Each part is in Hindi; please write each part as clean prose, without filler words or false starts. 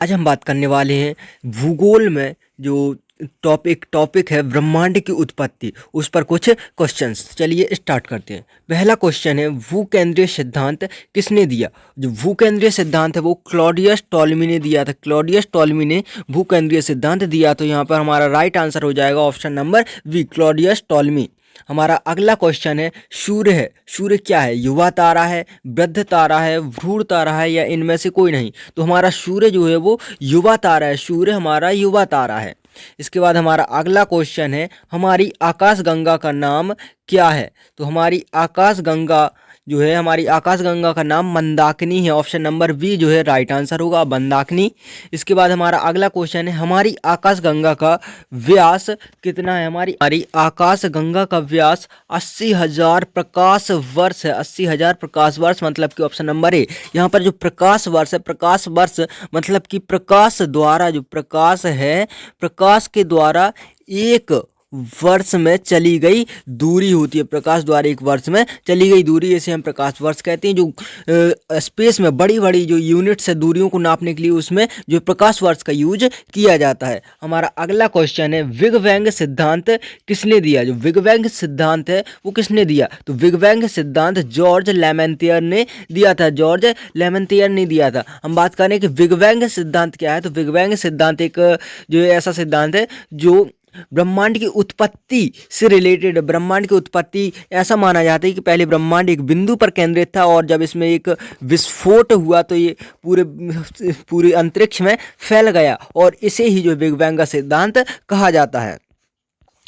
आज हम बात करने वाले हैं भूगोल में जो टॉपिक है ब्रह्मांड की उत्पत्ति, उस पर कुछ क्वेश्चंस। चलिए स्टार्ट करते हैं। पहला क्वेश्चन है, भूकेंद्रीय सिद्धांत किसने दिया? जो भूकेंद्रीय सिद्धांत है वो क्लॉडियस टॉलमी ने दिया था। क्लॉडियस टॉलमी ने भूकेंद्रीय सिद्धांत दिया, तो यहाँ पर हमारा राइट आंसर हो जाएगा option number B, Claudius Ptolemy. हमारा अगला क्वेश्चन है, सूर्य है, सूर्य क्या है? युवा तारा है, वृद्ध तारा है, भ्रूण तारा है, या इनमें से कोई नहीं? तो हमारा सूर्य जो है वो युवा तारा है। सूर्य हमारा युवा तारा है। इसके बाद हमारा अगला क्वेश्चन है, हमारी आकाशगंगा का नाम क्या है? तो हमारी आकाशगंगा जो है, हमारी आकाशगंगा का नाम मंदाकिनी है। ऑप्शन नंबर बी जो है राइट आंसर होगा, मंदाकिनी। इसके बाद हमारा अगला क्वेश्चन है, हमारी आकाशगंगा का व्यास कितना है? हमारी आकाशगंगा का व्यास 80,000 प्रकाश वर्ष है। 80,000 प्रकाश वर्ष मतलब कि ऑप्शन नंबर ए। यहाँ पर जो प्रकाश वर्ष है, प्रकाश वर्ष मतलब कि प्रकाश द्वारा, जो प्रकाश है, प्रकाश के द्वारा एक वर्ष में चली गई दूरी होती है। प्रकाश द्वारा एक वर्ष में चली गई दूरी, इसे हम प्रकाश वर्ष कहते हैं। जो स्पेस में बड़ी बड़ी जो यूनिट्स है दूरियों को नापने के लिए, उसमें जो प्रकाश वर्ष का यूज किया जाता है। हमारा अगला क्वेश्चन है, बिग बैंग सिद्धांत किसने दिया? जो बिग बैंग सिद्धांत है वो किसने दिया? तो बिग बैंग सिद्धांत जॉर्ज लेमेंथियर ने दिया था। जॉर्ज लेमेंथियर ने दिया था। हम बात करें कि बिग बैंग सिद्धांत क्या है, तो बिग बैंग सिद्धांत एक जो ऐसा सिद्धांत है जो ब्रह्मांड की उत्पत्ति से रिलेटेड। ब्रह्मांड की उत्पत्ति ऐसा माना जाता है कि पहले ब्रह्मांड एक बिंदु पर केंद्रित था, और जब इसमें एक विस्फोट हुआ तो ये पूरे अंतरिक्ष में फैल गया, और इसे ही जो बिग बैंग का सिद्धांत कहा जाता है।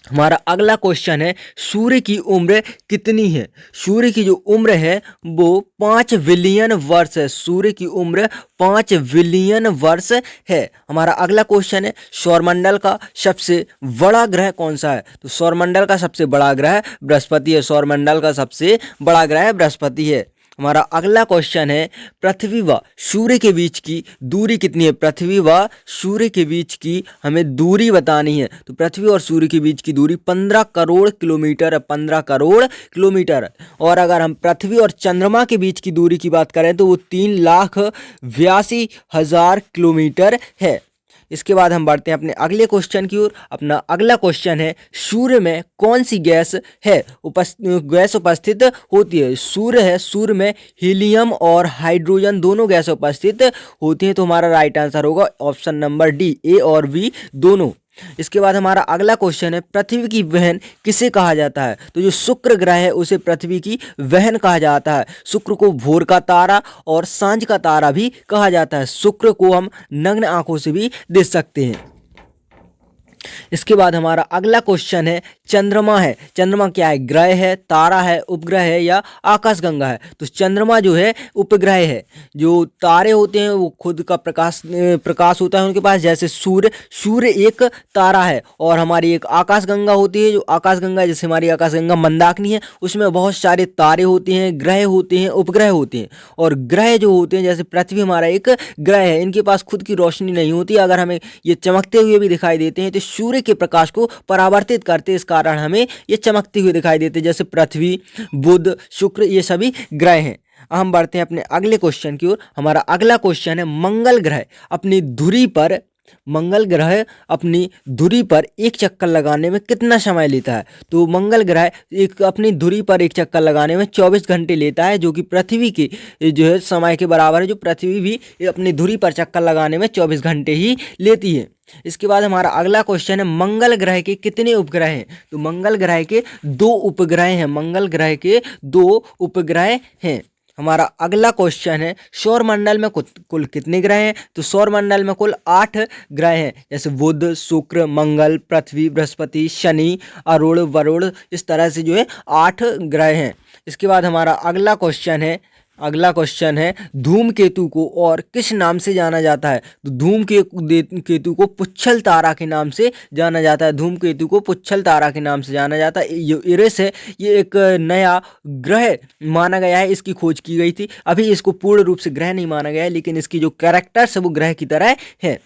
हमारा अगला क्वेश्चन है, सूर्य की उम्र कितनी है? सूर्य की जो उम्र है वो 5 बिलियन वर्ष है। सूर्य की उम्र 5 बिलियन वर्ष है। हमारा अगला क्वेश्चन है, सौरमंडल का सबसे बड़ा ग्रह कौन सा है? तो सौरमंडल का सबसे बड़ा ग्रह बृहस्पति है। सौरमंडल का सबसे बड़ा ग्रह बृहस्पति है। हमारा अगला क्वेश्चन है, पृथ्वी व सूर्य के बीच की दूरी कितनी है? पृथ्वी व सूर्य के बीच की हमें दूरी बतानी है। तो पृथ्वी और सूर्य के बीच की दूरी 15 करोड़ किलोमीटर है। 15 करोड़ किलोमीटर। और अगर हम पृथ्वी और चंद्रमा के बीच की दूरी की बात करें तो वो 3,82,000 किलोमीटर है। इसके बाद हम बढ़ते हैं अपने अगले क्वेश्चन की ओर। अपना अगला क्वेश्चन है, सूर्य में कौन सी गैस है गैस उपस्थित होती है? सूर्य है, सूर्य में हीलियम और हाइड्रोजन दोनों गैस उपस्थित होती हैं। तो हमारा राइट आंसर होगा ऑप्शन नंबर डी, ए और बी दोनों। इसके बाद हमारा अगला क्वेश्चन है, पृथ्वी की बहन किसे कहा जाता है? तो जो शुक्र ग्रह है उसे पृथ्वी की बहन कहा जाता है। शुक्र को भोर का तारा और सांझ का तारा भी कहा जाता है। शुक्र को हम नग्न आंखों से भी देख सकते हैं। इसके बाद हमारा अगला क्वेश्चन है, चंद्रमा है, चंद्रमा क्या है? ग्रह है, तारा है, उपग्रह है, या आकाशगंगा है? तो चंद्रमा जो है उपग्रह है। जो तारे होते हैं वो खुद का प्रकाश होता है उनके पास, जैसे सूर्य एक तारा है। और हमारी एक आकाशगंगा होती है, जो आकाशगंगा, जैसे हमारी आकाशगंगा मंदाकिनी है, उसमें बहुत सारे तारे होते हैं, ग्रह होते हैं, उपग्रह होते हैं। और ग्रह जो होते हैं, जैसे पृथ्वी हमारा एक ग्रह है, इनके पास खुद की रोशनी नहीं होती। अगर हमें ये चमकते हुए भी दिखाई देते हैं तो सूर्य के प्रकाश को परावर्तित करते, इस कारण हमें ये चमकते हुए दिखाई देते, जैसे पृथ्वी, बुध, शुक्र, ये सभी ग्रह हैं। हम बढ़ते हैं अपने अगले क्वेश्चन की ओर। हमारा अगला क्वेश्चन है, मंगल ग्रह अपनी धुरी पर एक चक्कर लगाने में कितना समय लेता है? तो मंगल ग्रह अपनी धुरी पर एक चक्कर लगाने में 24 घंटे लेता है, जो कि पृथ्वी के जो है समय के बराबर है। जो पृथ्वी भी अपनी धुरी पर चक्कर लगाने में 24 घंटे ही लेती है। इसके बाद हमारा अगला क्वेश्चन है, मंगल ग्रह के कितने उपग्रह हैं? तो मंगल ग्रह के 2 उपग्रह हैं। मंगल ग्रह के 2 उपग्रह हैं। हमारा अगला क्वेश्चन है, सौरमंडल में कुल कितने ग्रह हैं? तो सौरमंडल में कुल 8 ग्रह हैं, जैसे बुध, शुक्र, मंगल, पृथ्वी, बृहस्पति, शनि, अरुण, वरुण, इस तरह से जो है 8 ग्रह हैं। इसके बाद हमारा अगला क्वेश्चन है, धूमकेतु को और किस नाम से जाना जाता है? तो धूमकेतु को पुच्छल तारा के नाम से जाना जाता है। धूमकेतु को पुच्छल तारा के नाम से जाना जाता है। ये इरेस है, ये एक नया ग्रह माना गया है, इसकी खोज की गई थी। अभी इसको पूर्ण रूप से ग्रह नहीं माना गया है, लेकिन इसकी जो कैरेक्टर्स है वो ग्रह की तरह है।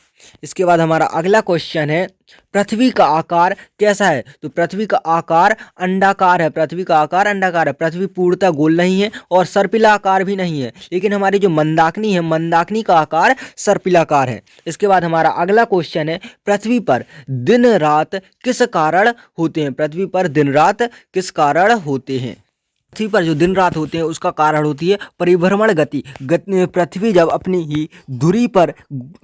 इसके बाद हमारा अगला क्वेश्चन है पृथ्वी का आकार कैसा है। तो पृथ्वी का आकार अंडाकार है। पृथ्वी का आकार अंडाकार है। पृथ्वी पूर्णतः गोल नहीं है और सर्पिला आकार भी नहीं है, लेकिन हमारी जो मंदाकिनी है, मंदाकिनी का आकार सर्पिलाकार है। इसके बाद हमारा अगला क्वेश्चन है पृथ्वी पर दिन रात किस कारण होते हैं। पृथ्वी पर दिन रात किस कारण होते हैं। पृथ्वी पर जो दिन रात होते हैं उसका कारण होती है परिभ्रमण गति। पृथ्वी जब अपनी ही धुरी पर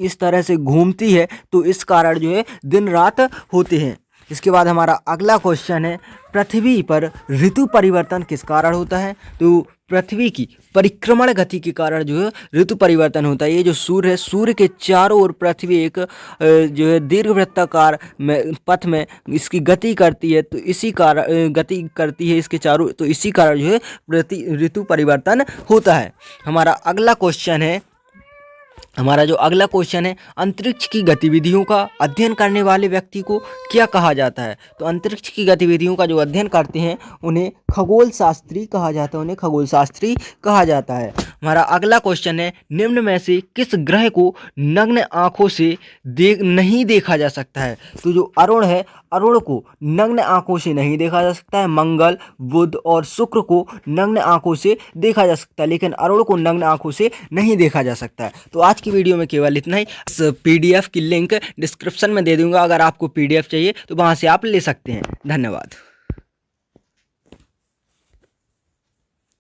इस तरह से घूमती है तो इस कारण जो है दिन रात होते हैं। इसके बाद हमारा अगला क्वेश्चन है पृथ्वी पर ऋतु परिवर्तन किस कारण होता है। तो पृथ्वी की परिक्रमण गति के कारण जो है ऋतु परिवर्तन होता है। ये जो सूर्य है, सूर्य के चारों ओर पृथ्वी एक जो है दीर्घवृत्ताकार में पथ में इसकी गति करती है, तो इसी कारण गति करती है इसके चारों, तो इसी कारण जो है ऋतु परिवर्तन होता है। हमारा जो अगला क्वेश्चन है अंतरिक्ष की गतिविधियों का अध्ययन करने वाले व्यक्ति को क्या कहा जाता है। तो अंतरिक्ष की गतिविधियों का जो अध्ययन करते हैं उन्हें खगोल शास्त्री कहा जाता है। उन्हें खगोल शास्त्री कहा जाता है। हमारा अगला क्वेश्चन है निम्न में से किस ग्रह को नग्न आंखों से नहीं देखा जा सकता है। तो जो अरुण है, अरुण को नग्न आंखों से नहीं देखा जा सकता है। मंगल, बुध और शुक्र को नग्न आंखों से देखा जा सकता है, लेकिन अरुण को नग्न आंखों से नहीं देखा जा सकता है। तो आज की वीडियो में केवल इतना ही। इस पीडीएफ की लिंक डिस्क्रिप्शन में दे दूंगा, अगर आपको पीडीएफ चाहिए तो वहां से आप ले सकते हैं। धन्यवाद।